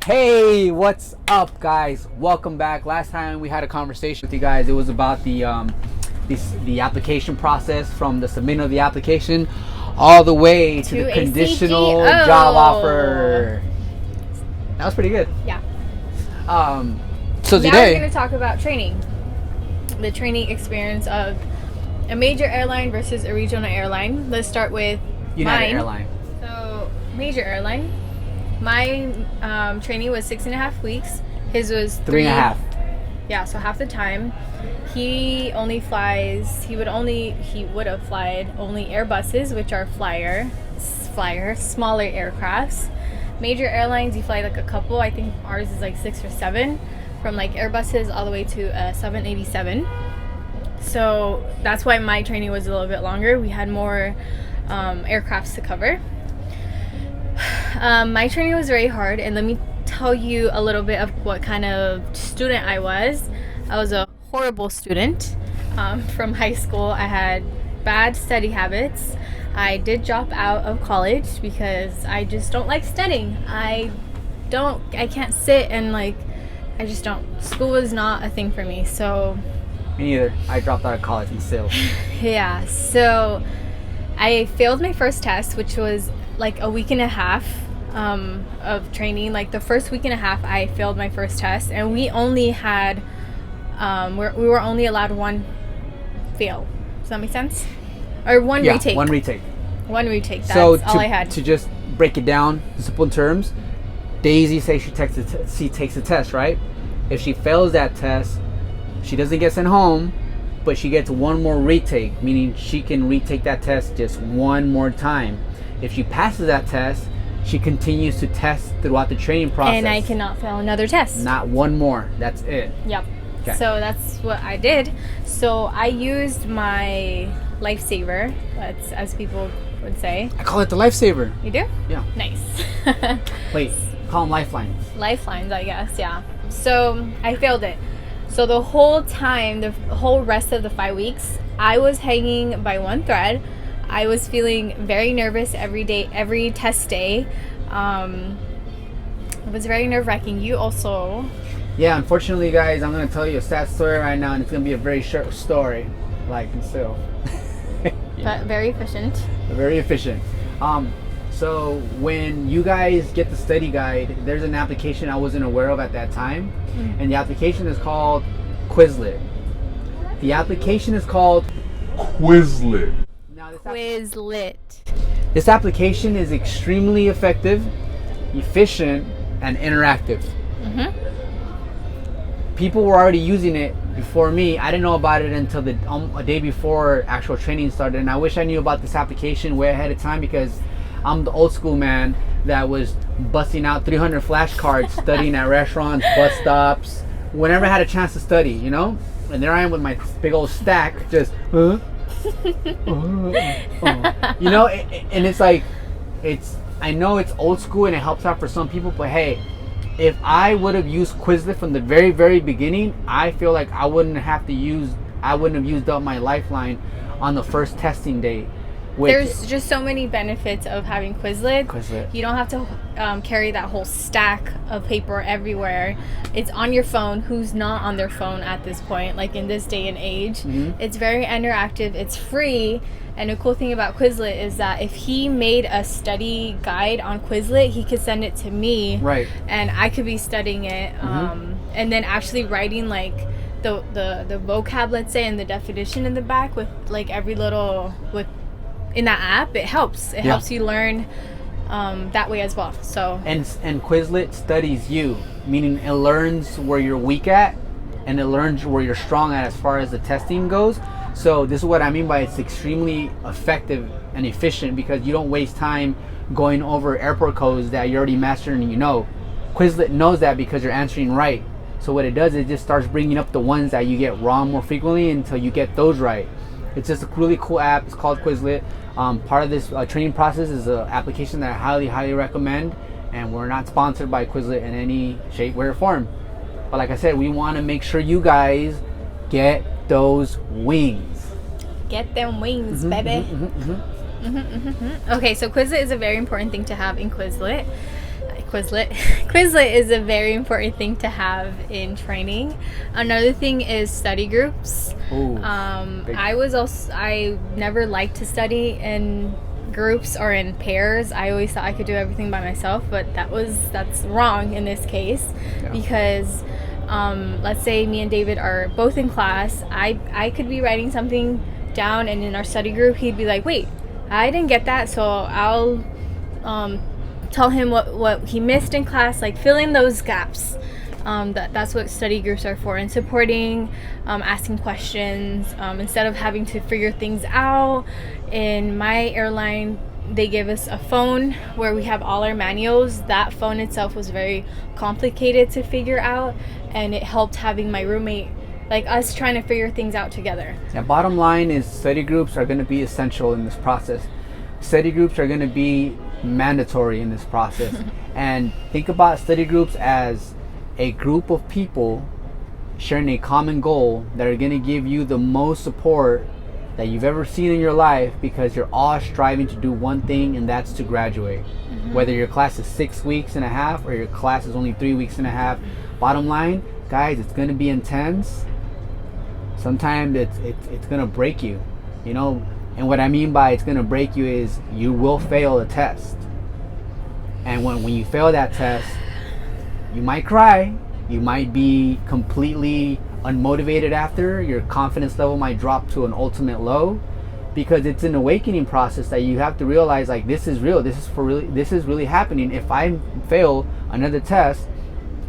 Hey, what's up, guys? Welcome back. Last time we had a conversation with you guys, it was about the application process, from the submitting of the application all the way to the conditional CGO. job offer. That was pretty good. Yeah. So Now we're today, going to talk about training. The training experience of a major airline versus a regional airline. Let's start with United mine. Airline. So, major airline. My training was 6.5 weeks. His was 3.5. Yeah, so half the time. He would have flied only Airbuses, which are smaller aircrafts. Major airlines, you fly like a couple. I think ours is like 6 or 7, from like Airbuses all the way to a 787. So that's why my training was a little bit longer. We had more aircrafts to cover. My training was very hard, and let me tell you a little bit of what kind of student I was. I was a horrible student from high school. I had bad study habits. I did drop out of college because I just don't like studying. I can't sit and I just don't. School was not a thing for me. So Me neither. I dropped out of college and still. yeah, so I failed my first test, which was like a week and a half of training. Like the first week and a half, I failed my first test, and we only had we were only allowed one fail. Does that make sense? Or one retake. One retake. One retake. That's So all I had. to just break it down in simple terms, Daisy says she takes the test, right? If she fails that test, she doesn't get sent home, but she gets one more retake, meaning she can retake that test just one more time. If she passes that test, she continues to test throughout the training process. And I cannot fail another test. Not one more. That's it. Yep. Okay. So that's what I did. So I used my lifesaver, that's as people would say. I call it the lifesaver. You do? Yeah. Nice. Wait, call them lifelines. Lifelines, I guess, yeah. So I failed it. So the whole time, the whole rest of the 5 weeks, I was hanging by one thread. I was feeling very nervous every day, every test day. It was very nerve-wracking. You also... Yeah, unfortunately, guys, I'm going to tell you a sad story right now, and it's going to be a very short story. And still. But very efficient. Very efficient. So when you guys get the study guide, there's an application I wasn't aware of at that time, and the application is called Quizlet. The application is called Quizlet. Now, Quizlet. this application is extremely effective, efficient, and interactive. People were already using it before me. I didn't know about it until a day before actual training started, and I wish I knew about this application way ahead of time, because I'm the old school man that was busting out 300 flashcards studying at restaurants, bus stops, whenever I had a chance to study, you know? And there I am with my big old stack, just, you know? And it's like, I know it's old school and it helps out for some people, but hey, if I would have used Quizlet from the very, very beginning, I feel like I wouldn't have used up my lifeline on the first testing day. There's just so many benefits of having Quizlet. You don't have to carry that whole stack of paper everywhere. It's on your phone. Who's not on their phone at this point, like in this day and age? It's very interactive. It's free. And the cool thing about Quizlet is that if he made a study guide on Quizlet, he could send it to me. Right. And I could be studying it. And then actually writing like the vocab, let's say, and the definition in the back with like every little in that app. It helps. It helps you learn that way as well. So and Quizlet studies you, meaning it learns where you're weak at and it learns where you're strong at as far as the testing goes. So this is what I mean by it's extremely effective and efficient, because you don't waste time going over airport codes that you already mastered and you know. Quizlet knows that because you're answering right. So what it does is it just starts bringing up the ones that you get wrong more frequently until you get those right. It's just a really cool app. It's called Quizlet. Part of this training process is an application that I highly, highly recommend. And we're not sponsored by Quizlet in any shape, way, or form. But like I said, we want to make sure you guys get those wings. Get them wings, baby. Okay, so Quizlet is a very important thing to have in Quizlet. Quizlet. Quizlet is a very important thing to have in training. Another thing is study groups. Ooh, I never liked to study in groups or in pairs. I always thought I could do everything by myself, but that's wrong in this case. Yeah. Because let's say me and David are both in class. I could be writing something down, and in our study group he'd be like, wait, I didn't get that, so I'll tell him what he missed in class, like fill in those gaps. That's what study groups are for, and supporting, asking questions, instead of having to figure things out. In my airline, they give us a phone where we have all our manuals. That phone itself was very complicated to figure out, and it helped having my roommate, like us, trying to figure things out together. Yeah, bottom line is study groups are going to be essential in this process. Study groups are going to be mandatory in this process. And think about study groups as a group of people sharing a common goal that are going to give you the most support that you've ever seen in your life, because you're all striving to do one thing, and that's to graduate. Whether your class is 6 weeks and a half or your class is only 3 weeks and a half, bottom line, guys, it's going to be intense. Sometimes it's going to break you, you know. And what I mean by it's going to break you is you will fail a test. And when you fail that test, you might cry. You might be completely unmotivated after. Your confidence level might drop to an ultimate low, because it's an awakening process that you have to realize, like, this is real. This is really happening. If I fail another test,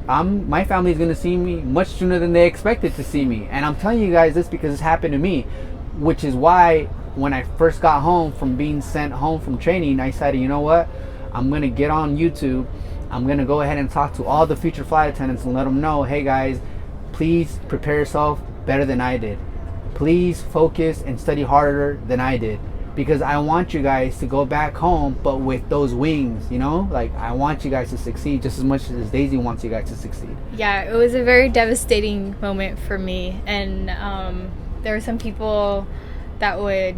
my family is going to see me much sooner than they expected to see me. And I'm telling you guys this because it's happened to me, which is why when I first got home from being sent home from training, I decided, you know what, I'm going to get on YouTube. I'm going to go ahead and talk to all the future flight attendants and let them know, hey guys, please prepare yourself better than I did. Please focus and study harder than I did, because I want you guys to go back home, but with those wings, you know? Like, I want you guys to succeed just as much as Daisy wants you guys to succeed. Yeah, it was a very devastating moment for me. And there were some people that would,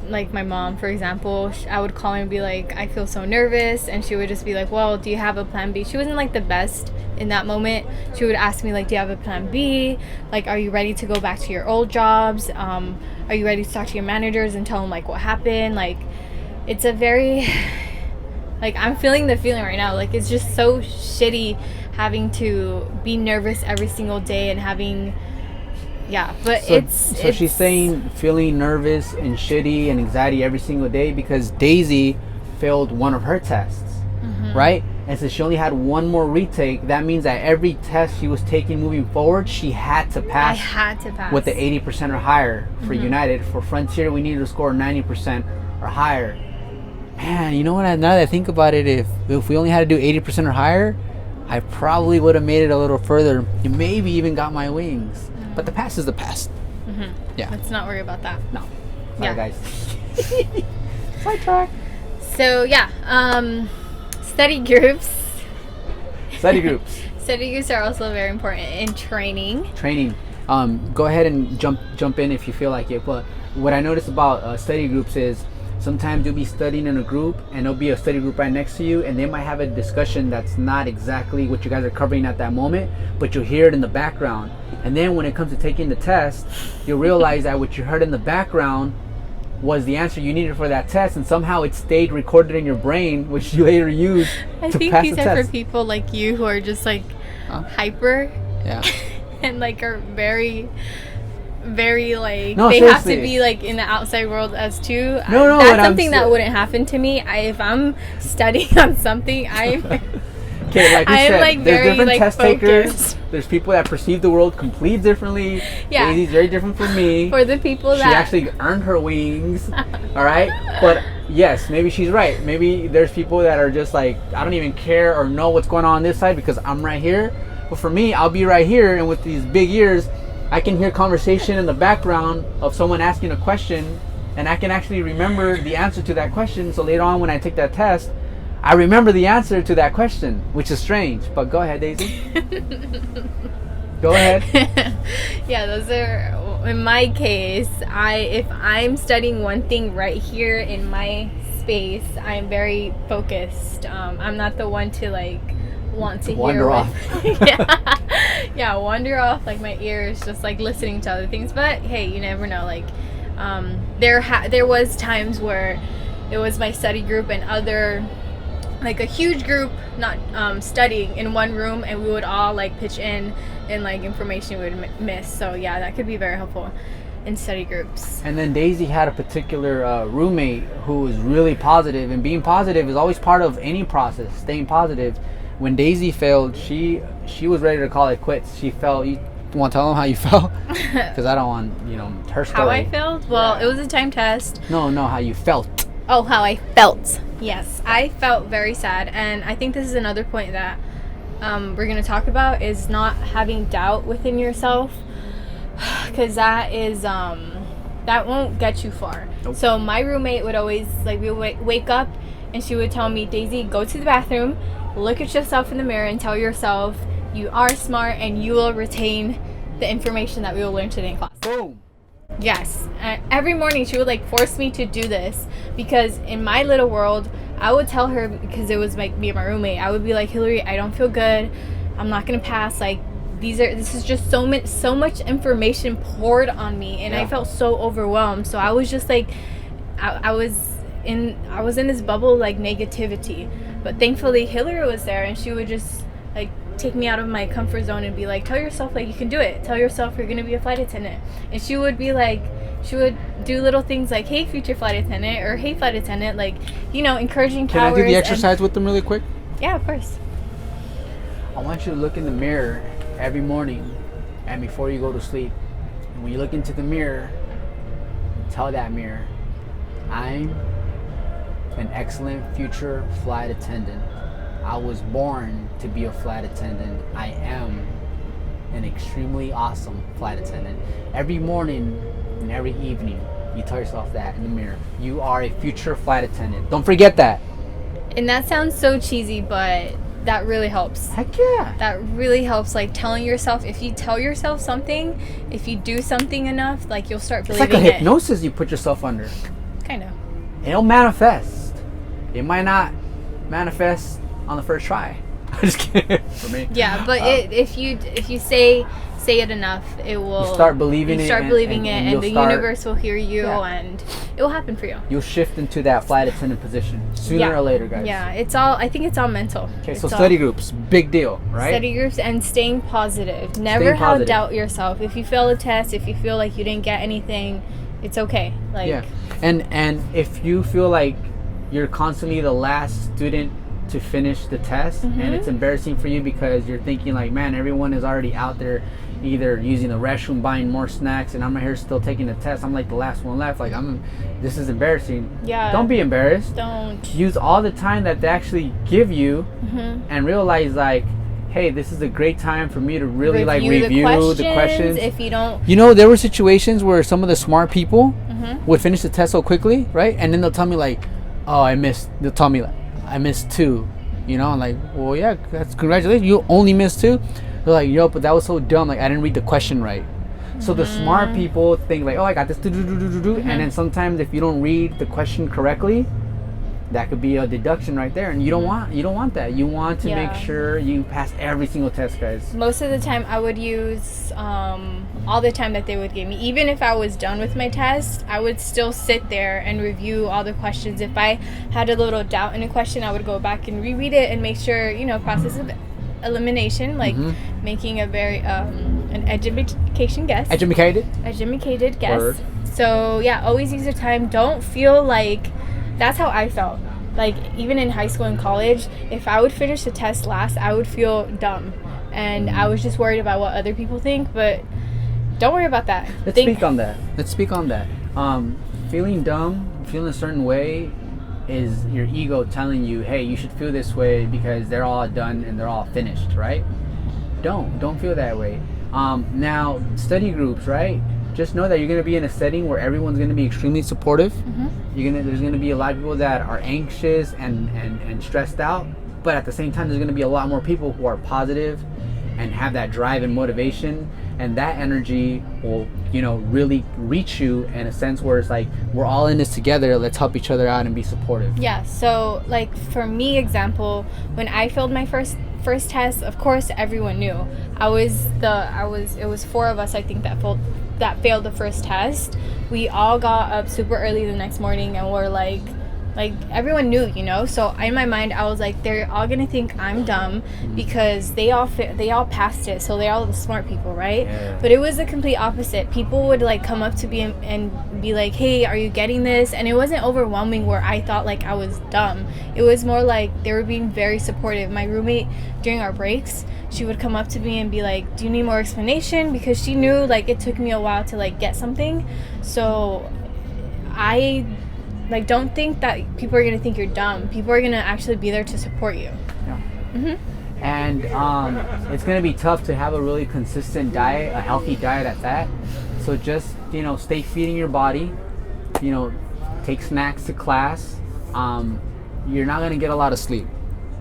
like my mom, for example, I would call her and be like, I feel so nervous, and she would just be like, well, do you have a plan B? She wasn't like the best in that moment. She would ask me, like, do you have a plan B? Like, are you ready to go back to your old jobs? Are you ready to talk to your managers and tell them, like, what happened? Like, it's a very, like, I'm feeling the feeling right now. Like, it's just so shitty having to be nervous every single day and having, yeah, but so she's saying feeling nervous and shitty and anxiety every single day because Daisy failed one of her tests, right? And so she only had one more retake. That means that every test she was taking moving forward, she had to pass. I had to pass with the 80% or higher for United. For Frontier, we needed to score 90% or higher. Man, you know what? Now that I think about it, if we only had to do 80% or higher, I probably would have made it a little further. And maybe even got my wings. But the pass is the pass. Yeah. Let's not worry about that. No. Yeah. Sorry, guys. Sidetrack. So, yeah. Study groups. Study groups. Study groups are also very important in training. Go ahead and jump in if you feel like it. But what I notice about study groups is sometimes you'll be studying in a group and there'll be a study group right next to you, and they might have a discussion that's not exactly what you guys are covering at that moment, but you'll hear it in the background. And then when it comes to taking the test, you'll realize that what you heard in the background was the answer you needed for that test, and somehow it stayed recorded in your brain, which you later use to pass the test. I think these are for people like you who are just like hyper, and like are very, very like they seriously. have to be like in the outside world as too. No, that's something that wouldn't happen to me. If I'm studying on something, Okay, like you said, like there's very, different like, test focused. takers. There's people that perceive the world completely differently. Yeah. Daisy's very different from me. For the people she actually earned her wings. All right? But yes, maybe she's right. Maybe there's people that are just like, I don't even care or know what's going on this side because I'm right here. But for me, I'll be right here, and with these big ears, I can hear conversation in the background of someone asking a question, and I can actually remember the answer to that question. So later on when I take that test, I remember the answer to that question, which is strange. But go ahead, Daisy. Go ahead. Yeah, those are, in my case, if I'm studying one thing right here in my space, I'm very focused. I'm not the one to like want to Wander hear off. yeah, wander off like my ears, just like listening to other things. But hey, you never know. Like, there was times where it was my study group and other, like a huge group not studying in one room, and we would all like pitch in and like information we would miss. So yeah, that could be very helpful in study groups. And then Daisy had a particular roommate who was really positive, and being positive is always part of any process, staying positive. When Daisy failed, she was ready to call it quits. She felt, you want to tell them how you felt? Because I don't want, her story. How I felt? Well, it was a time test. No, how you felt. Oh, how I felt. Yes, I felt very sad. And I think this is another point that we're going to talk about, is not having doubt within yourself. Because that is, that won't get you far. Nope. So my roommate would always, like, we would wake up and she would tell me, Daisy, go to the bathroom, look at yourself in the mirror and tell yourself you are smart and you will retain the information that we will learn today in class. Boom. Yes. Every morning she would like force me to do this, because in my little world, I would tell her, because it was like me and my roommate, I would be like, Hillary, I don't feel good. I'm not going to pass. Like, this is just so much information poured on me, and I felt so overwhelmed. So I was just like, I was in this bubble of like negativity. But thankfully Hillary was there, and she would just like take me out of my comfort zone and be like, tell yourself like you can do it. Tell yourself you're gonna be a flight attendant. And she would be like, she would do little things like, hey, future flight attendant, or hey, flight attendant, like, encouraging powers. Can I do the exercise with them really quick? Yeah, of course. I want you to look in the mirror every morning and before you go to sleep. And when you look into the mirror, tell that mirror, I'm an excellent future flight attendant. I was born to be a flight attendant. I am an extremely awesome flight attendant. Every morning and every evening, you tell yourself that in the mirror. You are a future flight attendant. Don't forget that. And that sounds so cheesy, but that really helps. Heck yeah. That really helps, like telling yourself, if you tell yourself something, if you do something enough, like you'll start believing it. It's like a hypnosis you put yourself under. Kind of. It'll manifest. It might not manifest on the first try. I'm just kidding. For me. Yeah, but if you say it enough, it will. You start believing it. And the universe will hear you, and it will happen for you. You'll shift into that flight attendant position sooner or later, guys. Yeah, I think it's all mental. Okay, so study groups, big deal, right? Study groups and staying positive. Never doubt yourself. If you fail a test, if you feel like you didn't get anything, it's okay. Like, yeah, and if you feel like you're constantly the last student to finish the test, and it's embarrassing for you because you're thinking like, man, everyone is already out there either using the restroom, buying more snacks, and I'm here still taking the test. I'm like the last one left. Like, this is embarrassing. Yeah. Don't be embarrassed. Don't. Use all the time that they actually give you, and realize like, hey, this is a great time for me to really review the questions. If you don't, there were situations where some of the smart people would finish the test so quickly, right? And then they'll tell me like, oh, they'll tell me like, I missed 2, I'm like, well, yeah, that's congratulations, you only missed 2. They're like, yo, but that was so dumb, like I didn't read the question right. So the smart people think like, oh, I got this, and then sometimes if you don't read the question correctly, that could be a deduction right there, and you don't want that. You want to make sure you pass every single test, guys. Most of the time I would use all the time that they would give me. Even if I was done with my test, I would still sit there and review all the questions. If I had a little doubt in a question, I would go back and reread it and make sure, process of elimination, like making a very an education guess. Educated guess. Word. So yeah, always use your time. Don't feel like, that's how I felt. Like, even in high school and college, if I would finish the test last, I would feel dumb. And I was just worried about what other people think, but don't worry about that. Let's speak on that. Feeling dumb, feeling a certain way is your ego telling you, hey, you should feel this way because they're all done and they're all finished, right? Don't feel that way. Now, study groups, right? Just know that you're going to be in a setting where everyone's going to be extremely supportive. There's going to be a lot of people that are anxious and stressed out, but at the same time, there's going to be a lot more people who are positive and have that drive and motivation, and that energy will, really reach you in a sense where it's like, we're all in this together. Let's help each other out and be supportive. Yeah. So, like, for me, example, when I failed my first first test, of course, everyone knew. It was 4 of us, I think, that failed the first test. We all got up super early the next morning and were like everyone knew, you know. So in my mind, I was like, they're all gonna think I'm dumb because they all passed it, so they're all the smart people, right? Yeah. But it was the complete opposite. People would like come up to me and be like, hey, are you getting this? And it wasn't overwhelming where I thought like I was dumb. It was more like they were being very supportive. My roommate, during our breaks, she would come up to me and be like, do you need more explanation? Because she knew like it took me a while to like get something. So I like don't think that people are gonna think you're dumb. People are gonna actually be there to support you. Yeah. And it's gonna be tough to have a really consistent diet, a healthy diet at that. So just stay feeding your body. Take snacks to class. You're not gonna get a lot of sleep.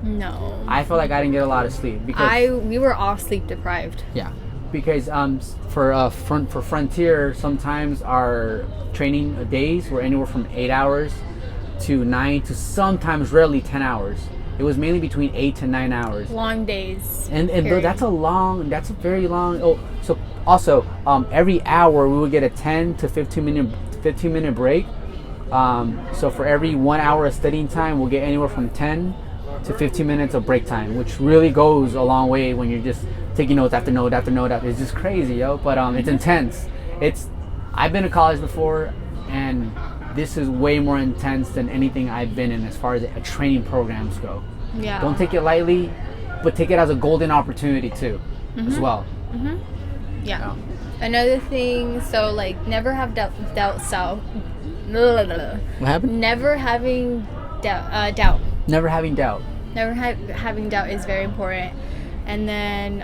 No. I feel like I didn't get a lot of sleep because we were all sleep deprived. Yeah, because for Frontier, sometimes our training days were anywhere from 8 hours to 9 to sometimes rarely 10 hours. It was mainly between 8 to 9 hours. Long days. And that's a very long. Oh, so also every hour we would get a 10 to 15 minute break. So for every 1 hour of studying time, we'll get anywhere from 10 to 15 minutes of break time, which really goes a long way when you're just taking notes after note after note. It's just crazy, yo. But it's intense. I've been to college before, and this is way more intense than anything I've been in as far as training programs go. Yeah. Don't take it lightly, but take it as a golden opportunity too, as well. Yeah. Another thing, so like never have doubt. What happened? Never having doubt. Never having doubt. Never having doubt is very important. And then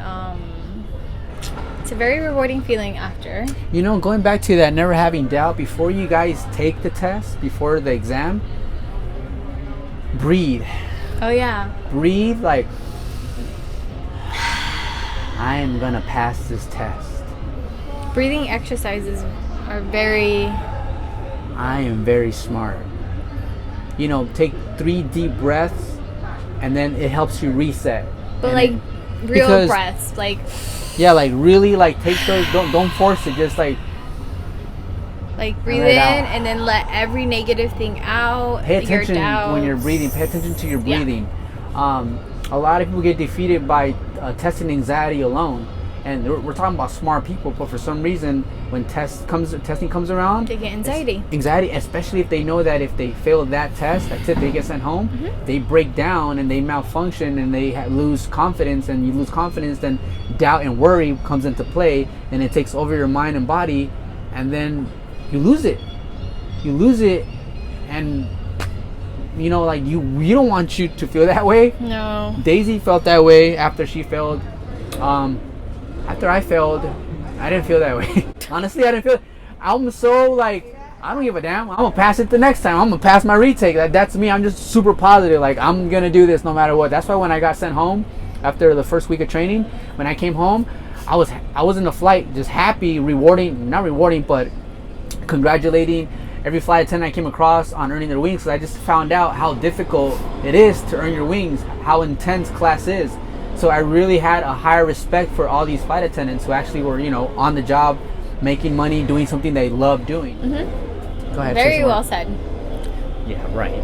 it's a very rewarding feeling after. Going back to that never having doubt, before you guys take the test, before the exam, breathe. Oh yeah. Breathe like, I am gonna pass this test. Breathing exercises are very... I am very smart. Take 3 deep breaths, and then it helps you reset. But real breaths, like... Yeah, like really, like take those. Don't force it. Just like breathe in and then let every negative thing out. Pay attention when you're breathing. Pay attention to your breathing. Yeah. A lot of people get defeated by testing anxiety alone, and we're talking about smart people. But for some reason, when testing comes around, they get anxiety. Anxiety, especially if they know that if they fail that test, that's it. They get sent home. They break down and they malfunction and they lose confidence. And you lose confidence, then doubt and worry comes into play, and it takes over your mind and body, and then you lose it. And you don't want you to feel that way. No. Daisy felt that way after she failed. After I failed, I didn't feel that way. Honestly, I didn't feel. I'm so like, I don't give a damn. I'm gonna pass it the next time. I'm gonna pass my retake. That's me. I'm just super positive. Like, I'm gonna do this no matter what. That's why when I got sent home after the first week of training, when I came home, I was in the flight just happy, not rewarding, but congratulating every flight attendant I came across on earning their wings. Because I just found out how difficult it is to earn your wings, how intense class is. So I really had a higher respect for all these flight attendants who actually were, on the job, making money, doing something they love doing. Go ahead. Very well said. Yeah, right.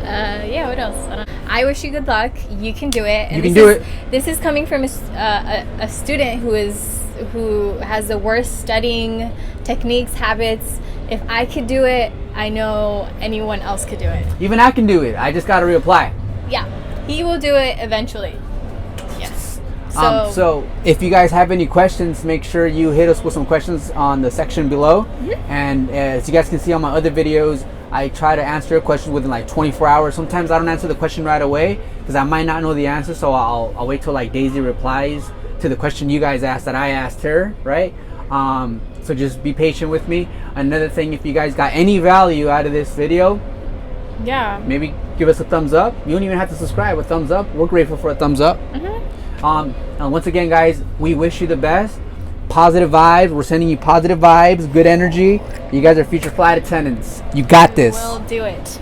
Yeah, what else? I wish you good luck. You can do it. And you can do it. This is coming from a student who has the worst studying techniques, habits. If I could do it, I know anyone else could do it. Even I can do it. I just got to reapply. Yeah. He will do it eventually. Yes. So if you guys have any questions, make sure you hit us with some questions on the section below. And as you guys can see on my other videos, I try to answer a question within like 24 hours. Sometimes I don't answer the question right away because I might not know the answer. So I'll wait till like Daisy replies to the question you guys asked that I asked her, right? So just be patient with me. Another thing, if you guys got any value out of this video, maybe give us a thumbs up. You don't even have to subscribe. A thumbs up. We're grateful for a thumbs up. And once again, guys, we wish you the best. Positive vibes. We're sending you positive vibes, good energy. You guys are future flight attendants. You got this. We'll do it.